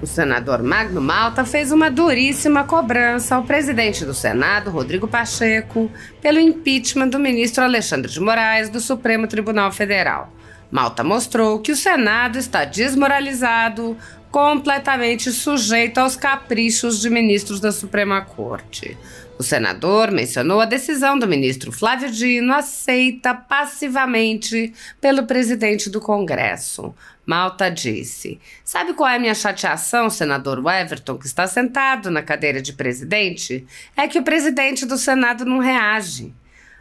O senador Magno Malta fez uma duríssima cobrança ao presidente do Senado, Rodrigo Pacheco, pelo impeachment do ministro Alexandre de Moraes do Supremo Tribunal Federal. Malta mostrou que o Senado está desmoralizado, completamente sujeito aos caprichos de ministros da Suprema Corte. O senador mencionou a decisão do ministro Flávio Dino, aceita passivamente pelo presidente do Congresso. Malta disse: "Sabe qual é a minha chateação, senador Everton, que está sentado na cadeira de presidente? É que o presidente do Senado não reage."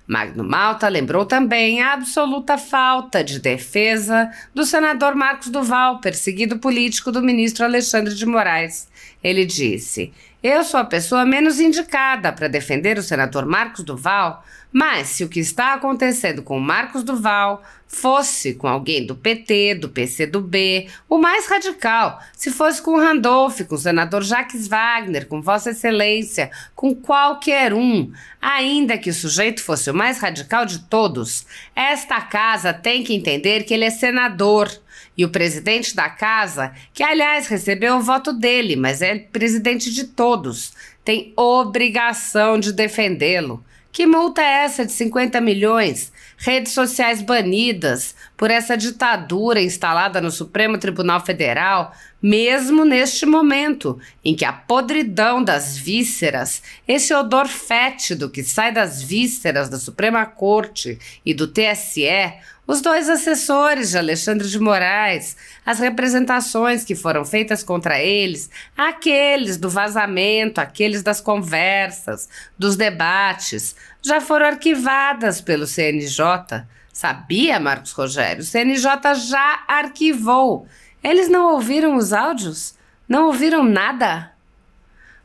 Magno Malta lembrou também a absoluta falta de defesa do senador Marcos Duval, perseguido político do ministro Alexandre de Moraes. Ele disse: "Eu sou a pessoa menos indicada para defender o senador Marcos Duval, mas se o que está acontecendo com o Marcos Duval fosse com alguém do PT, do PCdoB, o mais radical, se fosse com o Randolph, com o senador Jacques Wagner, com Vossa Excelência, com qualquer um, ainda que o sujeito fosse o mais radical de todos, esta casa tem que entender que ele é senador. E o presidente da casa, que aliás recebeu o voto dele, mas é presidente de todos, tem obrigação de defendê-lo. Que multa é essa de 50 milhões? Redes sociais banidas por essa ditadura instalada no Supremo Tribunal Federal, mesmo neste momento em que a podridão das vísceras, esse odor fétido que sai das vísceras da Suprema Corte e do TSE, os dois assessores de Alexandre de Moraes, as representações que foram feitas contra eles, aqueles do vazamento, aqueles das conversas, dos debates, já foram arquivadas pelo CNJ. Sabia, Marcos Rogério? O CNJ já arquivou. Eles não ouviram os áudios? Não ouviram nada?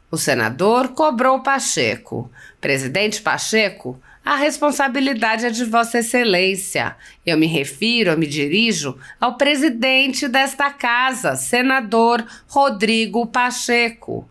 O senador cobrou Pacheco. Presidente Pacheco, a responsabilidade é de Vossa Excelência. Eu me dirijo ao presidente desta casa, senador Rodrigo Pacheco.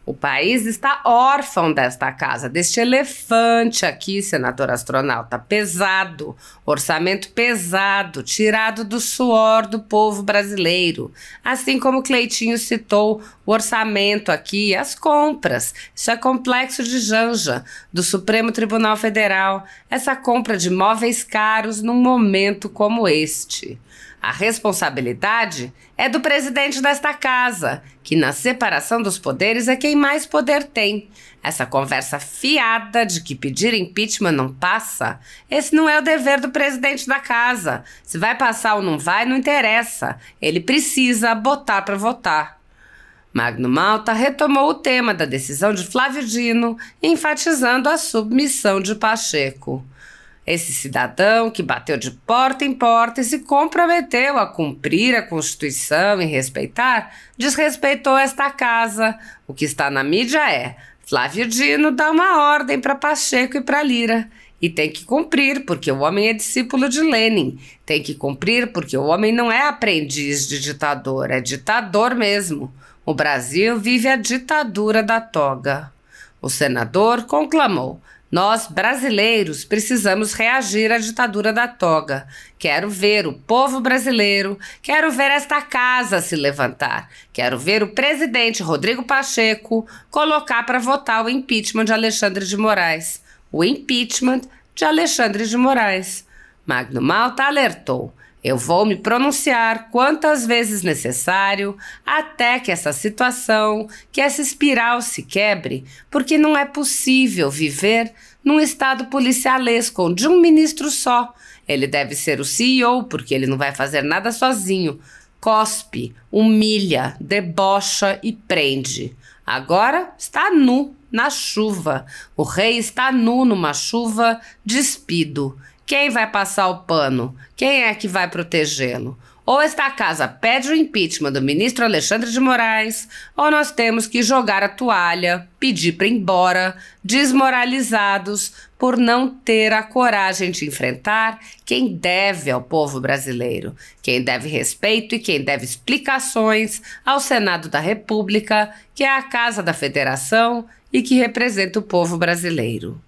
O país está órfão desta casa, deste elefante aqui, senador astronauta, pesado, orçamento pesado, tirado do suor do povo brasileiro. Assim como Cleitinho citou o orçamento aqui, as compras. Isso é complexo de Janja, do Supremo Tribunal Federal, essa compra de móveis caros num momento como este. A responsabilidade é do presidente desta casa, que na separação dos poderes é quem mais poder tem. Essa conversa fiada de que pedir impeachment não passa, esse não é o dever do presidente da casa. Se vai passar ou não vai, não interessa. Ele precisa botar para votar. Magno Malta retomou o tema da decisão de Flávio Dino, enfatizando a submissão de Pacheco. Esse cidadão que bateu de porta em porta e se comprometeu a cumprir a Constituição e respeitar, desrespeitou esta casa. O que está na mídia é: Flávio Dino dá uma ordem para Pacheco e para Lira. E tem que cumprir, porque o homem é discípulo de Lenin. Tem que cumprir, porque o homem não é aprendiz de ditador, é ditador mesmo. O Brasil vive a ditadura da toga. O senador conclamou: "Nós, brasileiros, precisamos reagir à ditadura da toga. Quero ver o povo brasileiro, quero ver esta casa se levantar. Quero ver o presidente Rodrigo Pacheco colocar para votar o impeachment de Alexandre de Moraes." O impeachment de Alexandre de Moraes. Magno Malta alertou: "Eu vou me pronunciar quantas vezes necessário até que essa situação, que essa espiral se quebre, porque não é possível viver num estado policialesco de um ministro só. Ele deve ser o CEO, porque ele não vai fazer nada sozinho. Cospe, humilha, debocha e prende. Agora está nu na chuva. O rei está nu numa chuva despido. Quem vai passar o pano? Quem é que vai protegê-lo? Ou esta casa pede o impeachment do ministro Alexandre de Moraes, ou nós temos que jogar a toalha, pedir para ir embora, desmoralizados por não ter a coragem de enfrentar quem deve ao povo brasileiro, quem deve respeito e quem deve explicações ao Senado da República, que é a Casa da Federação e que representa o povo brasileiro."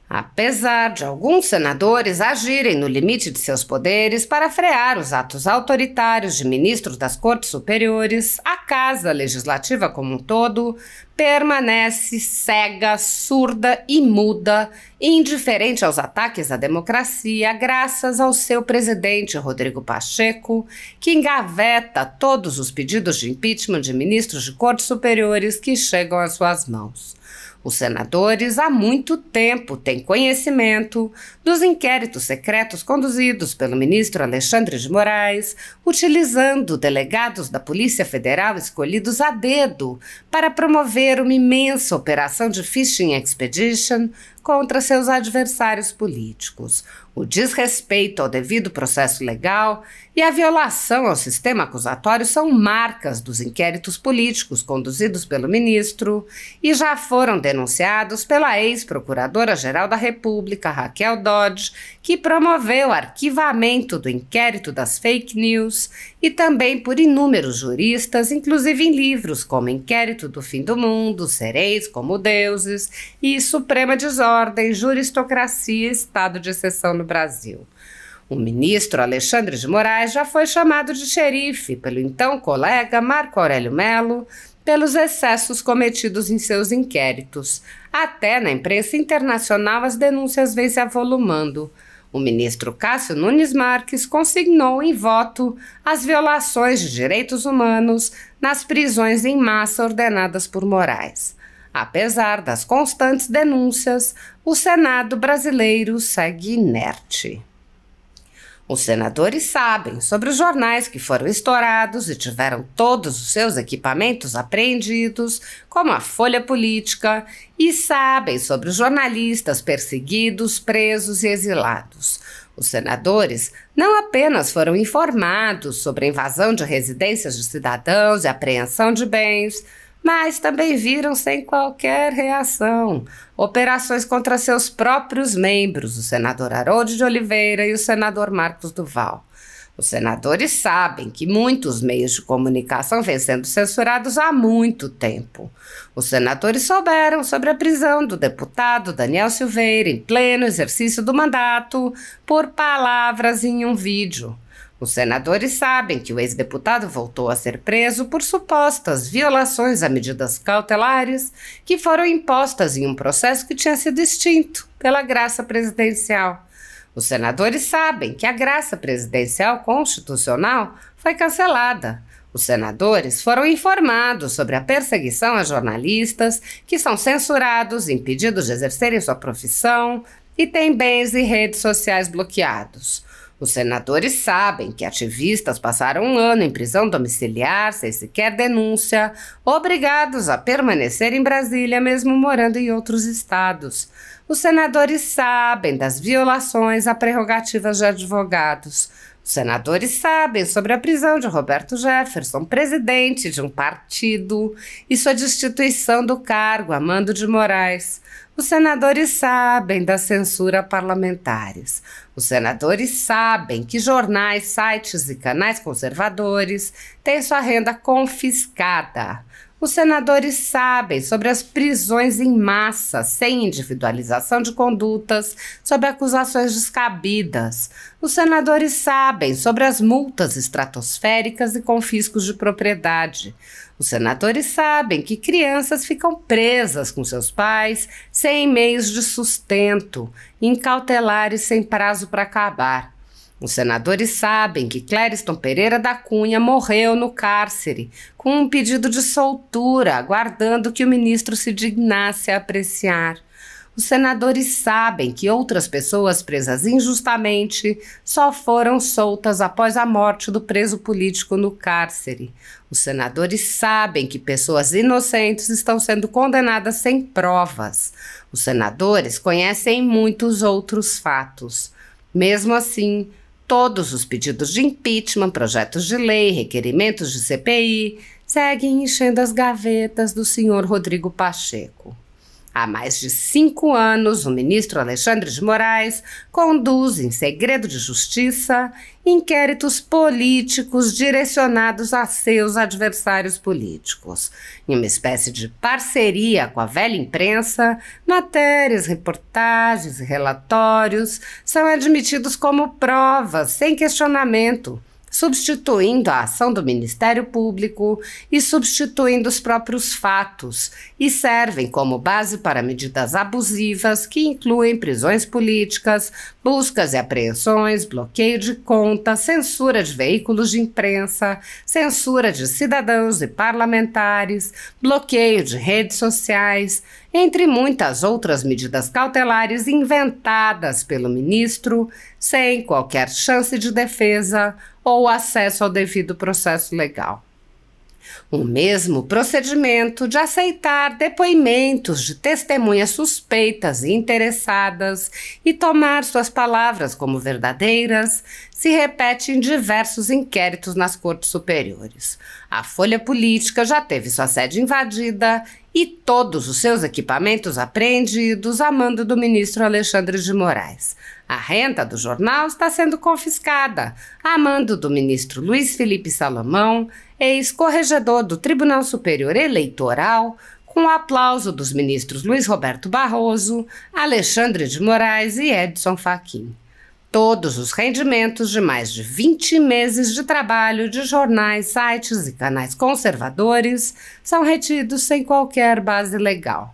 Apesar de alguns senadores agirem no limite de seus poderes para frear os atos autoritários de ministros das Cortes Superiores, a Casa Legislativa como um todo permanece cega, surda e muda, indiferente aos ataques à democracia, graças ao seu presidente Rodrigo Pacheco, que engaveta todos os pedidos de impeachment de ministros de Cortes Superiores que chegam às suas mãos. Os senadores há muito tempo têm conhecimento dos inquéritos secretos conduzidos pelo ministro Alexandre de Moraes, utilizando delegados da Polícia Federal escolhidos a dedo para promover uma imensa operação de fishing expedition contra seus adversários políticos. O desrespeito ao devido processo legal e a violação ao sistema acusatório são marcas dos inquéritos políticos conduzidos pelo ministro e já foram denunciados pela ex-procuradora-geral da República, Raquel Dodge, que promoveu o arquivamento do inquérito das fake news, e também por inúmeros juristas, inclusive em livros como Inquérito do Fim do Mundo, Sereis como Deuses e Suprema Desordem, Juristocracia e Estado de Exceção no Brasil. O ministro Alexandre de Moraes já foi chamado de xerife pelo então colega Marco Aurélio Mello pelos excessos cometidos em seus inquéritos. Até na imprensa internacional as denúncias vêm se avolumando. O ministro Cássio Nunes Marques consignou em voto as violações de direitos humanos nas prisões em massa ordenadas por Moraes. Apesar das constantes denúncias, o Senado brasileiro segue inerte. Os senadores sabem sobre os jornais que foram estourados e tiveram todos os seus equipamentos apreendidos, como a Folha Política, e sabem sobre os jornalistas perseguidos, presos e exilados. Os senadores não apenas foram informados sobre a invasão de residências de cidadãos e apreensão de bens, mas também viram sem qualquer reação operações contra seus próprios membros, o senador Harold de Oliveira e o senador Marcos Duval. Os senadores sabem que muitos meios de comunicação vêm sendo censurados há muito tempo. Os senadores souberam sobre a prisão do deputado Daniel Silveira em pleno exercício do mandato por palavras em um vídeo. Os senadores sabem que o ex-deputado voltou a ser preso por supostas violações a medidas cautelares que foram impostas em um processo que tinha sido extinto pela graça presidencial. Os senadores sabem que a graça presidencial constitucional foi cancelada. Os senadores foram informados sobre a perseguição a jornalistas que são censurados, impedidos de exercerem sua profissão e têm bens e redes sociais bloqueados. Os senadores sabem que ativistas passaram um ano em prisão domiciliar, sem sequer denúncia, obrigados a permanecer em Brasília, mesmo morando em outros estados. Os senadores sabem das violações a prerrogativas de advogados. Os senadores sabem sobre a prisão de Roberto Jefferson, presidente de um partido, e sua destituição do cargo a mando de Moraes. Os senadores sabem da censura a parlamentares. Os senadores sabem que jornais, sites e canais conservadores têm sua renda confiscada. Os senadores sabem sobre as prisões em massa, sem individualização de condutas, sob acusações descabidas. Os senadores sabem sobre as multas estratosféricas e confiscos de propriedade. Os senadores sabem que crianças ficam presas com seus pais, sem meios de sustento, incautelares sem prazo para acabar. Os senadores sabem que Clériston Pereira da Cunha morreu no cárcere, com um pedido de soltura, aguardando que o ministro se dignasse a apreciar. Os senadores sabem que outras pessoas presas injustamente só foram soltas após a morte do preso político no cárcere. Os senadores sabem que pessoas inocentes estão sendo condenadas sem provas. Os senadores conhecem muitos outros fatos. Mesmo assim, todos os pedidos de impeachment, projetos de lei, requerimentos de CPI seguem enchendo as gavetas do senhor Rodrigo Pacheco. Há mais de 5 anos, o ministro Alexandre de Moraes conduz, em segredo de justiça, inquéritos políticos direcionados a seus adversários políticos. Em uma espécie de parceria com a velha imprensa, matérias, reportagens e relatórios são admitidos como provas, sem questionamento, substituindo a ação do Ministério Público e substituindo os próprios fatos, e servem como base para medidas abusivas que incluem prisões políticas, buscas e apreensões, bloqueio de contas, censura de veículos de imprensa, censura de cidadãos e parlamentares, bloqueio de redes sociais, entre muitas outras medidas cautelares inventadas pelo ministro, sem qualquer chance de defesa ou acesso ao devido processo legal. O mesmo procedimento de aceitar depoimentos de testemunhas suspeitas e interessadas e tomar suas palavras como verdadeiras se repete em diversos inquéritos nas cortes superiores. A Folha Política já teve sua sede invadida e todos os seus equipamentos apreendidos a mando do ministro Alexandre de Moraes. A renda do jornal está sendo confiscada a mando do ministro Luiz Felipe Salomão, ex-corregedor do Tribunal Superior Eleitoral, com o aplauso dos ministros Luiz Roberto Barroso, Alexandre de Moraes e Edson Fachin. Todos os rendimentos de mais de 20 meses de trabalho de jornais, sites e canais conservadores são retidos sem qualquer base legal.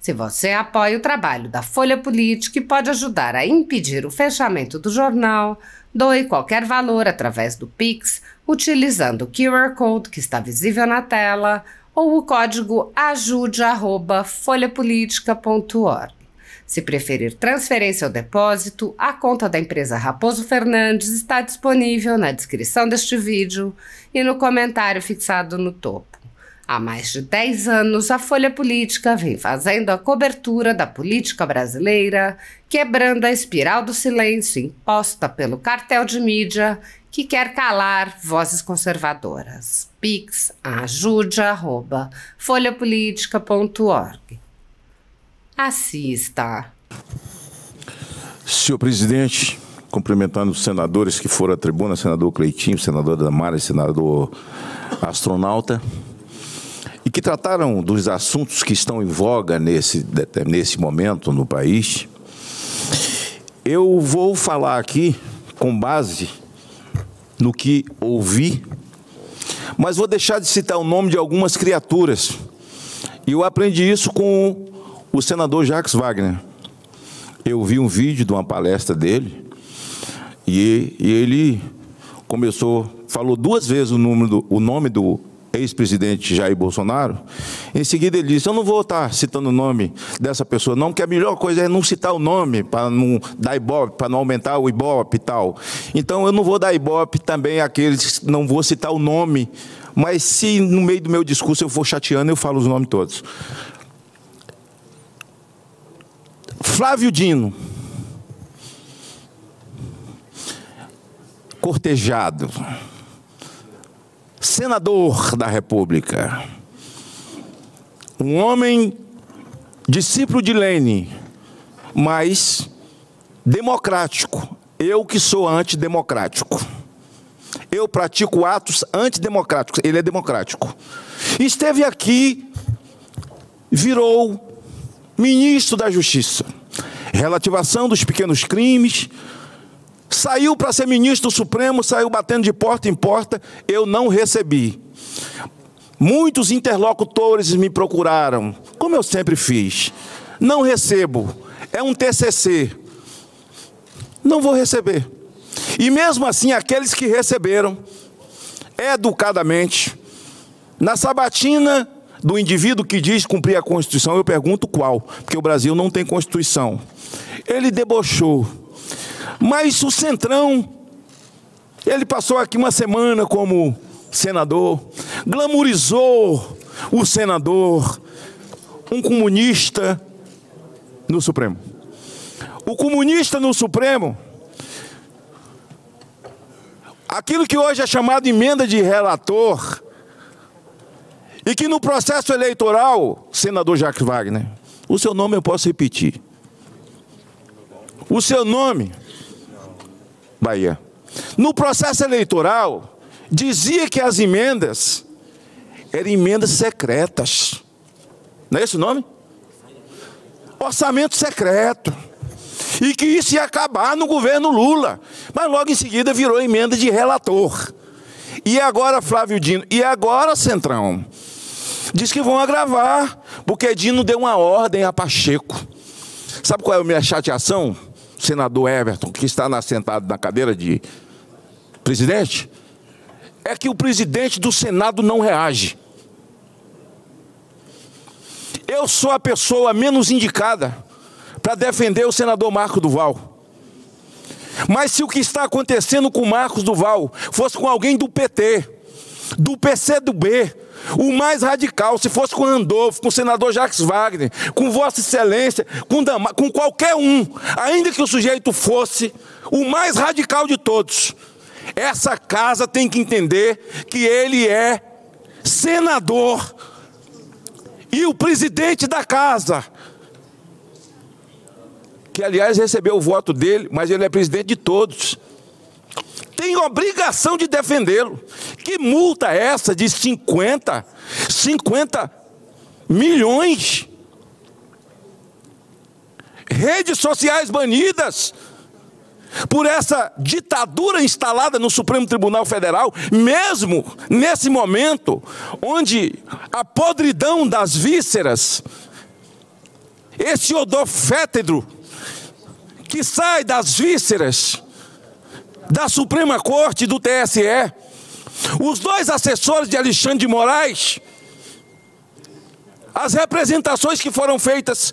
Se você apoia o trabalho da Folha Política e pode ajudar a impedir o fechamento do jornal, doe qualquer valor através do Pix, utilizando o QR Code que está visível na tela ou o código ajude@folhapolitica.org. Se preferir transferência ou depósito, a conta da empresa Raposo Fernandes está disponível na descrição deste vídeo e no comentário fixado no topo. Há mais de 10 anos, a Folha Política vem fazendo a cobertura da política brasileira, quebrando a espiral do silêncio imposta pelo cartel de mídia que quer calar vozes conservadoras. Pix ajude@folhapolitica.org. Assista. Senhor presidente, cumprimentando os senadores que foram à tribuna, senador Cleitinho, senador Damares, senador Astronauta, e que trataram dos assuntos que estão em voga nesse momento no país. Eu vou falar aqui com base no que ouvi, mas vou deixar de citar o nome de algumas criaturas. E eu aprendi isso com o senador Jacques Wagner. Eu vi um vídeo de uma palestra dele e ele falou 2 vezes o nome do ex-presidente Jair Bolsonaro. Em seguida ele disse: eu não vou estar citando o nome dessa pessoa não, porque a melhor coisa é não citar o nome, para não dar ibope, para não aumentar o ibope e tal. Então eu não vou dar ibope também àqueles, não vou citar o nome, mas se no meio do meu discurso eu for chateando, eu falo os nomes todos. Flávio Dino, cortejado, senador da República, um homem discípulo de Lênin, mas democrático. Eu que sou antidemocrático. Eu pratico atos antidemocráticos. Ele é democrático. Esteve aqui, virou ministro da Justiça, relativação dos pequenos crimes, saiu para ser ministro do Supremo, saiu batendo de porta em porta, eu não recebi. Muitos interlocutores me procuraram, como eu sempre fiz. Não recebo, é um TCC. Não vou receber. E mesmo assim, aqueles que receberam, educadamente, na sabatina do indivíduo que diz cumprir a Constituição, eu pergunto qual, porque o Brasil não tem Constituição. Ele debochou. Mas o Centrão, ele passou aqui uma semana como senador, glamorizou o senador, um comunista no Supremo. O comunista no Supremo, aquilo que hoje é chamado emenda de relator, e que no processo eleitoral, senador Jacques Wagner, O seu nome eu posso repetir. O seu nome, Bahia. No processo eleitoral, dizia que as emendas eram emendas secretas. Não é esse o nome? Orçamento secreto. E que isso ia acabar no governo Lula. Mas logo em seguida virou emenda de relator. E agora Flávio Dino, e agora Centrão, diz que vão agravar, porque Dino deu uma ordem a Pacheco. Sabe qual é a minha chateação, senador Everton, que está sentado na cadeira de presidente? É que o presidente do Senado não reage. Eu sou a pessoa menos indicada para defender o senador Marcos Duval. Mas se o que está acontecendo com o Marcos Duval fosse com alguém do PT, do PCdoB, o mais radical, se fosse com Randolfo, com o senador Jacques Wagner, com Vossa Excelência, com qualquer um, ainda que o sujeito fosse o mais radical de todos, essa casa tem que entender que ele é senador e o presidente da casa, que aliás recebeu o voto dele, mas ele é presidente de todos, tem obrigação de defendê-lo. Que multa é essa de 50 milhões? Redes sociais banidas por essa ditadura instalada no Supremo Tribunal Federal, mesmo nesse momento onde a podridão das vísceras, esse odor fétido que sai das vísceras da Suprema Corte e do TSE, os dois assessores de Alexandre de Moraes, as representações que foram feitas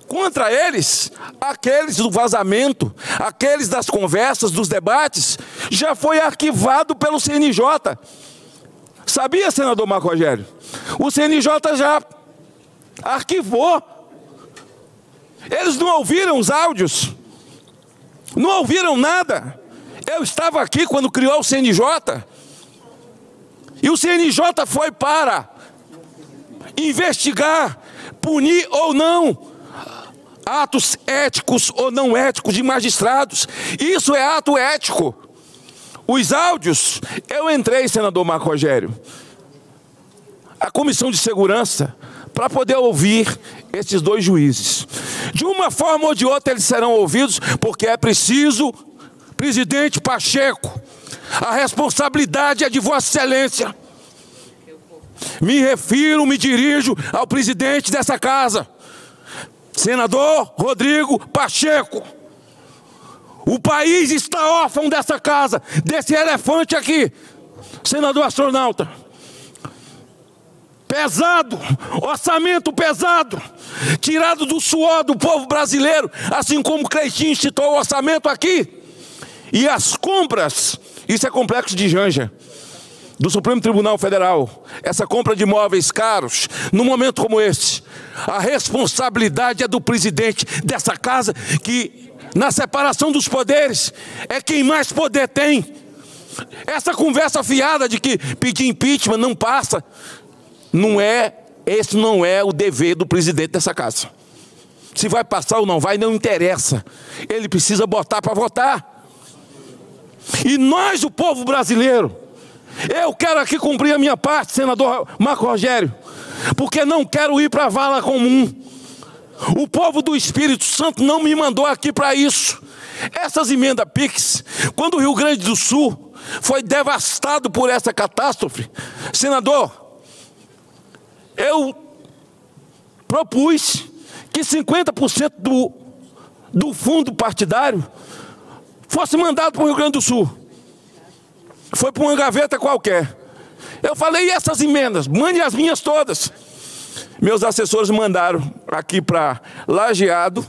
contra eles, aqueles do vazamento, aqueles das conversas, dos debates, já foi arquivado pelo CNJ. Sabia, senador Marco Rogério? O CNJ já arquivou. Eles não ouviram os áudios, não ouviram nada. Eu estava aqui quando criou o CNJ, e o CNJ foi para investigar, punir ou não atos éticos ou não éticos de magistrados. Isso é ato ético. Os áudios, eu entrei, senador Marco Rogério, a Comissão de Segurança, para poder ouvir esses dois juízes. De uma forma ou de outra eles serão ouvidos, porque é preciso, presidente Pacheco, a responsabilidade é de Vossa Excelência. Me dirijo ao presidente dessa casa, senador Rodrigo Pacheco. O país está órfão dessa casa, desse elefante aqui, senador astronauta. Pesado, orçamento pesado, tirado do suor do povo brasileiro, assim como o Cleitinho citou o orçamento aqui. E as compras, isso é complexo de Janja, do Supremo Tribunal Federal, essa compra de imóveis caros, num momento como esse, a responsabilidade é do presidente dessa casa, que na separação dos poderes é quem mais poder tem. Essa conversa fiada de que pedir impeachment não passa, esse não é o dever do presidente dessa casa. Se vai passar ou não vai, não interessa. Ele precisa botar para votar. E nós, o povo brasileiro, eu quero aqui cumprir a minha parte, senador Marco Rogério, porque não quero ir para a vala comum. O povo do Espírito Santo não me mandou aqui para isso. Essas emendas PIX, quando o Rio Grande do Sul foi devastado por essa catástrofe, senador, eu propus que 50% do fundo partidário fosse mandado para o Rio Grande do Sul. Foi para uma gaveta qualquer. Eu falei, e essas emendas? Mande as minhas todas. Meus assessores mandaram aqui para Lajeado,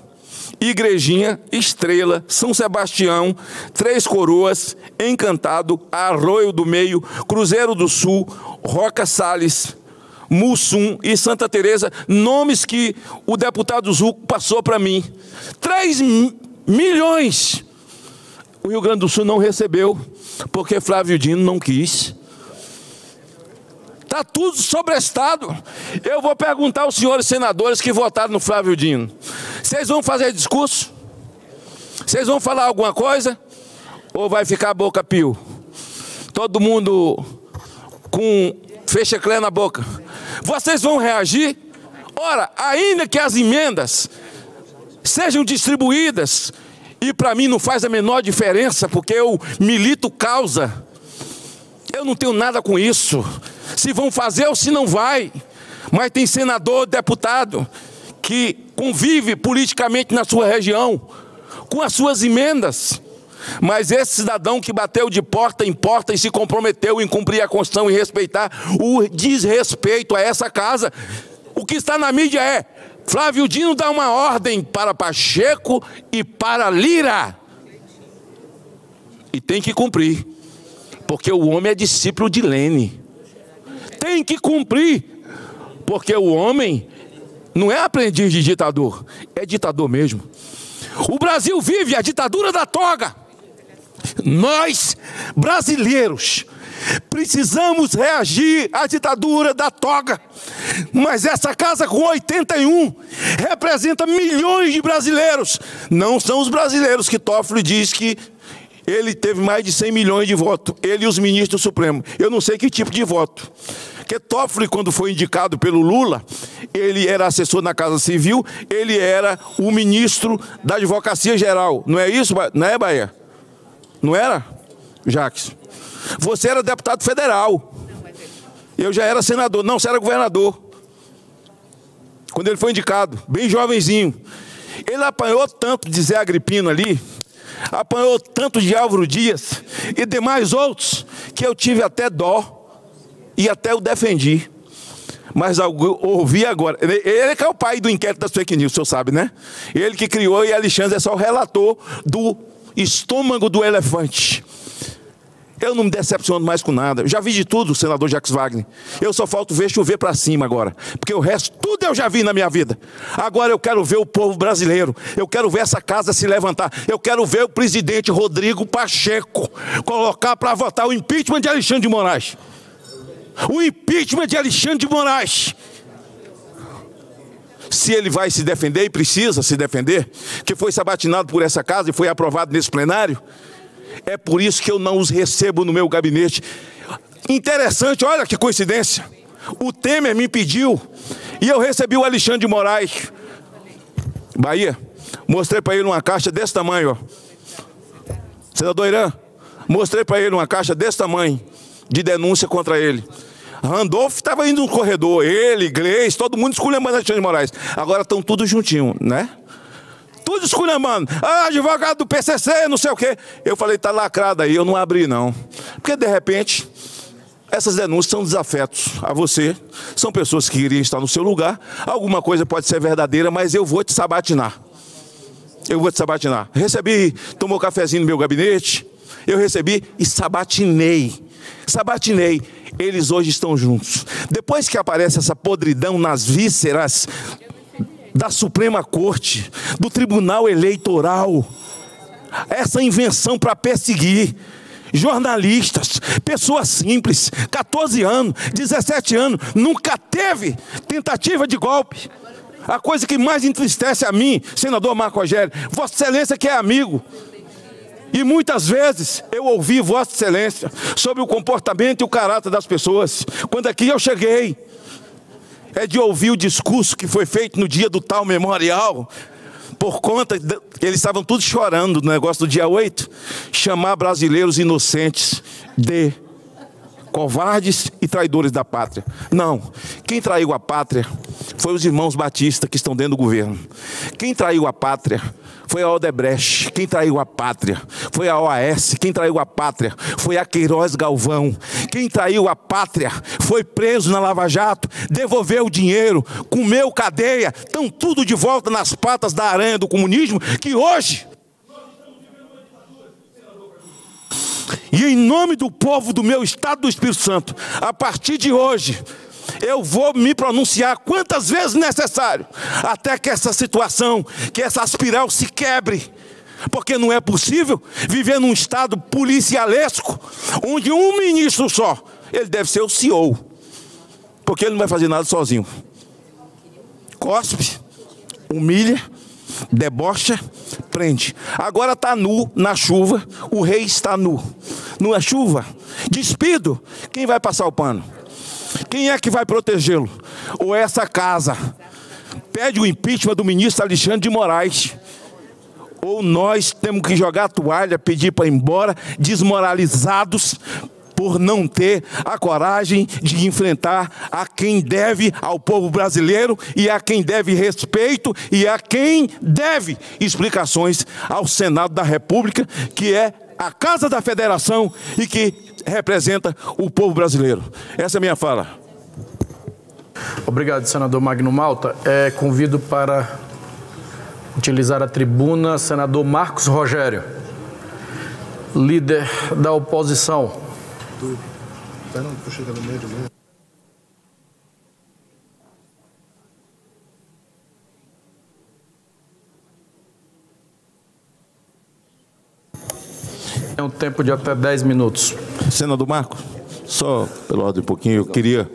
Igrejinha, Estrela, São Sebastião, Três Coroas, Encantado, Arroio do Meio, Cruzeiro do Sul, Roca Salles, Mussum e Santa Teresa, nomes que o deputado Zuco passou para mim. 3 milhões. O Rio Grande do Sul não recebeu, porque Flávio Dino não quis. Está tudo sobrestado. Eu vou perguntar aos senhores senadores que votaram no Flávio Dino. Vocês vão fazer discurso? Vocês vão falar alguma coisa? Ou vai ficar a boca pio? Todo mundo com fecha-clé na boca. Vocês vão reagir? Ora, ainda que as emendas sejam distribuídas, e para mim não faz a menor diferença, porque eu milito causa, eu não tenho nada com isso, se vão fazer ou se não vai, mas tem senador, deputado, que convive politicamente na sua região, com as suas emendas, mas esse cidadão que bateu de porta em porta e se comprometeu em cumprir a Constituição e respeitar o desrespeito a essa casa, o que está na mídia é: Flávio Dino dá uma ordem para Pacheco e para Lira. E tem que cumprir, porque o homem é discípulo de Lênin. Tem que cumprir, porque o homem não é aprendiz de ditador, é ditador mesmo. O Brasil vive a ditadura da toga. Nós, brasileiros, precisamos reagir à ditadura da toga. Mas essa casa com 81 representa milhões de brasileiros. Não são os brasileiros que Toffoli diz que ele teve mais de 100 milhões de votos, ele e os ministros do Supremo. Eu não sei que tipo de voto. Porque Toffoli, quando foi indicado pelo Lula, ele era assessor na Casa Civil, ele era o ministro da Advocacia Geral. Não é isso, não é, Bahia? Não era, Jacques? Você era deputado federal. Eu já era senador. Não, você era governador. Quando ele foi indicado, bem jovenzinho. Ele apanhou tanto de Zé Agripino ali, apanhou tanto de Álvaro Dias e demais outros, que eu tive até dó e até o defendi. Mas ouvi agora. Ele que é o pai do inquérito das fake news, o senhor sabe, né? Ele que criou, e Alexandre é só o relator do estômago do elefante. Eu não me decepciono mais com nada. Eu já vi de tudo, senador Jacques Wagner. Eu só falto ver chover para cima agora, porque o resto, tudo eu já vi na minha vida. Agora eu quero ver o povo brasileiro. Eu quero ver essa casa se levantar. Eu quero ver o presidente Rodrigo Pacheco colocar para votar o impeachment de Alexandre de Moraes. O impeachment de Alexandre de Moraes. Se ele vai se defender, e precisa se defender, que foi sabatinado por essa casa e foi aprovado nesse plenário, é por isso que eu não os recebo no meu gabinete. Interessante, olha que coincidência. O Temer me pediu e eu recebi o Alexandre de Moraes. Bahia, mostrei para ele uma caixa desse tamanho, ó. Senador Irã, mostrei para ele uma caixa desse tamanho de denúncia contra ele. Randolph estava indo no corredor, ele, Gleice, todo mundo esculhambando Alexandre de Moraes. Agora estão tudo juntinho, né? Tudo esculhambando. Ah, advogado do PCC, não sei o quê. Eu falei, tá lacrado aí, eu não abri não. Porque de repente, essas denúncias são desafetos a você. São pessoas que queriam estar no seu lugar. Alguma coisa pode ser verdadeira, mas eu vou te sabatinar. Eu vou te sabatinar. Recebi, tomou cafezinho no meu gabinete. Eu recebi e sabatinei. Sabatinei. Eles hoje estão juntos. Depois que aparece essa podridão nas vísceras da Suprema Corte, do Tribunal Eleitoral, essa invenção para perseguir jornalistas, pessoas simples, 14 anos, 17 anos, nunca teve tentativa de golpe. A coisa que mais entristece a mim, senador Marco Rogério, Vossa Excelência que é amigo, e muitas vezes eu ouvi Vossa Excelência sobre o comportamento e o caráter das pessoas. Quando aqui eu cheguei, é de ouvir o discurso que foi feito no dia do tal memorial, por conta que eles estavam todos chorando no negócio do dia 8, chamar brasileiros inocentes de covardes e traidores da pátria. Não, quem traiu a pátria foi os irmãos Batista que estão dentro do governo. Quem traiu a pátria foi a Odebrecht. Quem traiu a pátria foi a OAS. Quem traiu a pátria foi a Queiroz Galvão. Quem traiu a pátria foi preso na Lava Jato, devolveu o dinheiro, comeu cadeia, estão tudo de volta nas patas da aranha do comunismo, que hoje, e em nome do povo do meu estado do Espírito Santo, a partir de hoje, eu vou me pronunciar quantas vezes necessário, até que essa situação, que essa espiral se quebre. Porque não é possível viver num estado policialesco, onde um ministro só, ele deve ser o CEO. porque ele não vai fazer nada sozinho. Cospe, humilha, debocha, prende. Agora está nu na chuva, o rei está nu. Na chuva, despido, quem vai passar o pano? Quem é que vai protegê-lo? Ou essa casa pede o impeachment do ministro Alexandre de Moraes, ou nós temos que jogar a toalha, pedir para ir embora, desmoralizados por não ter a coragem de enfrentar a quem deve ao povo brasileiro e a quem deve respeito e a quem deve explicações ao Senado da República, que é a Casa da Federação e que representa o povo brasileiro. Essa é a minha fala. Obrigado, senador Magno Malta. Convido para utilizar a tribuna senador Marcos Rogério, líder da oposição. Tem um tempo de até 10 minutos. Senador Marcos, só pela ordem um pouquinho, eu queria...